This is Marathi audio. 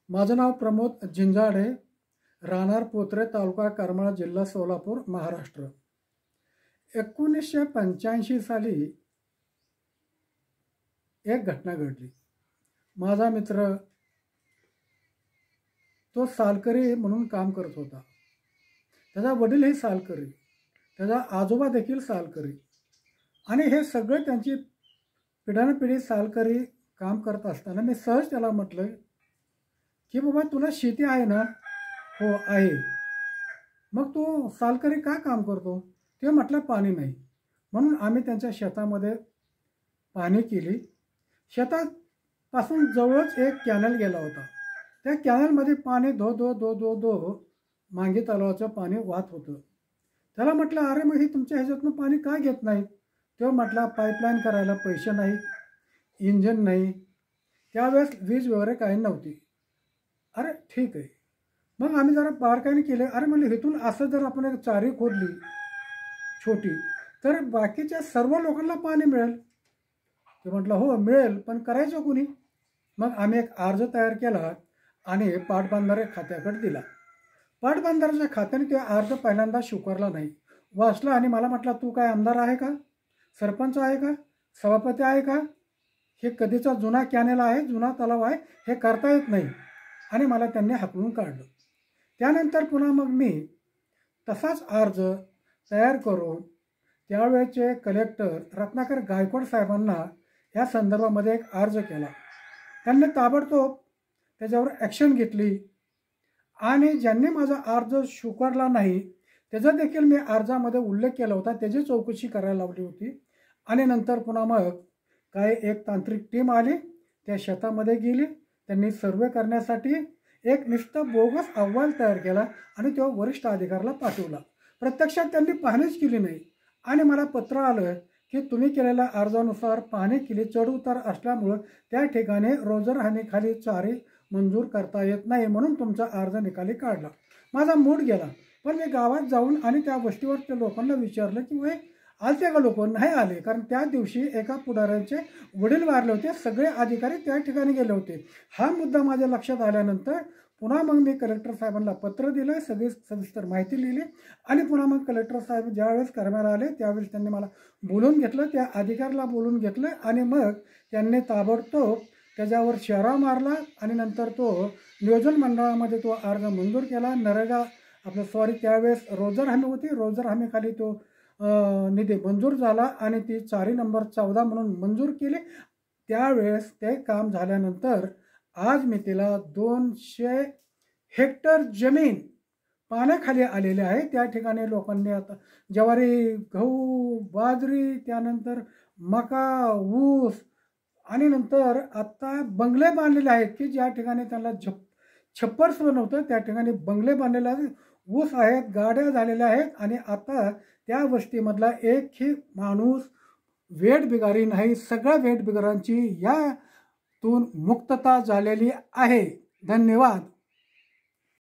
माझं नाव प्रमोद झिंजाडे, राहणार पोत्रे, तालुका करमाळा, जिल्हा सोलापूर, महाराष्ट्र। 1985 साली एक घटना घडली। माझा मित्र तो सालकरी म्हणून काम करत होता। त्याचा वडीलही सालकरी, त्याचा आजोबा देखील सालकरी, आणि हे सगळे त्यांची पिढ्यानपिढी सालकरी काम करत असताना मी सहज त्याला म्हटलं की बाबा तुला शेती आहे ना? हो आहे। मग तू सालकरी का काम करतो? ते म्हटलं पाणी नाही। म्हणून आम्ही त्यांच्या शेतामध्ये पाहणी केली। शेतापासून जवळच एक कॅनल गेला होता। त्या कॅनलमध्ये पाणी धो धो धो धो धो मांगी तलावाचं पाणी वाहत होतं। त्याला म्हटलं अरे मग ही तुमच्या ह्याच्यातून पाणी का घेत नाहीत? तो म्हटला पाईपलाईन करायला पैसे नाहीत, इंजन नाही, त्यावेळेस वीज वगैरे काही नव्हती। अरे ठीक आहे। मग आम्ही जरा बारकाईने केले। अरे म्हणले इथून असं जर आपण एक चारी खोदली छोटी तर बाकीच्या सर्व लोकांना पाणी मिळेल। ते म्हटलं हो मिळेल, पण करायचं कोणी? मग आम्ही एक अर्ज तयार केला आणि पाटबंधारे खात्याकडे दिला। पाटबंधाऱ्याच्या खात्याने ते अर्ज पहिल्यांदा स्वीकारला नाही, वाचला आणि मला म्हटला तू काय आमदार आहे का, सरपंच आहे का, सभापती आहे का? हे कधीचा जुना कॅनेल आहे, जुना तलाव आहे, हे करता येत नाही, आणि मला त्यांनी हाकलून काढलं। त्यानंतर पुन्हा मग मी तसाच अर्ज तयार करून त्यावेळेचे कलेक्टर रत्नाकर गायकवाड साहेबांना या संदर्भामध्ये एक अर्ज केला। त्यांनी ताबडतोब त्याच्यावर ॲक्शन घेतली आणि ज्यांनी माझा अर्ज स्वीकारला नाही त्याचा देखील मी अर्जामध्ये उल्लेख केला होता, त्याची चौकशी करायला लावली होती। आणि नंतर पुन्हा मग काय एक तांत्रिक टीम आली, त्या शेतामध्ये गेली, त्यांनी सर्वे करण्यासाठी एक नुसतं बोगस अहवाल तयार केला आणि तो वरिष्ठ अधिकाऱ्याला पाठवला। प्रत्यक्षात त्यांनी पाहणीच केली नाही आणि मला पत्र आलं की तुम्ही केलेल्या अर्जानुसार पाहणी केली, चढउतार असल्यामुळं त्या ठिकाणी रोजर हमीखाली चारी मंजूर करता येत नाही, म्हणून तुमचा अर्ज निकाली काढला। माझा मूड गेला, पण मी गावात जाऊन आणि त्या गोष्टीवर त्या लोकांना विचारलं की वय आलते का लोक? नाही आले, कारण त्या दिवशी एका पुढाऱ्यांचे वडील वारले होते, सगळे अधिकारी त्या ठिकाणी गेले होते। हा मुद्दा माझ्या लक्षात आल्यानंतर पुन्हा मग मी कलेक्टर साहेबांना पत्र दिलं, सगळी सविस्तर माहिती लिहिली आणि पुन्हा मग कलेक्टर साहेब ज्यावेळेस करमाळ्याला आले त्यावेळेस त्यांनी मला बोलून घेतलं, त्या अधिकाऱ्याला बोलून घेतलं आणि मग त्यांनी ताबडतोब त्याच्यावर शेरा मारला आणि नंतर तो नियोजन मंडळामध्ये तो अर्ज मंजूर केला। नरेगा त्यावेळेस रोजर हमी होती, रोजर हमीखाली तो निधी मंजूर झाला आणि ती चारी नंबर 14 म्हणून मंजूर केली। त्यावेळेस ते काम झाल्यानंतर आज मी तिला 200 हेक्टर जमीन पाण्याखाली आलेली आहे। त्या ठिकाणी लोकांनी आता ज्वारी, गहू, बाजरी, त्यानंतर मका, ऊस आणि नंतर आता बंगले बांधलेले आहेत की ज्या ठिकाणी त्यांना छप्पर सुद्धा नव्हतं त्या ठिकाणी बंगले बांधलेले आहेत, ऊस आहेत, गाड्या झालेल्या आहेत, आणि आता त्या वस्तीमधला एकही माणूस वेठबिगारी नाही। सगळ्या वेठबिगारांची यातून मुक्तता झालेली आहे। धन्यवाद।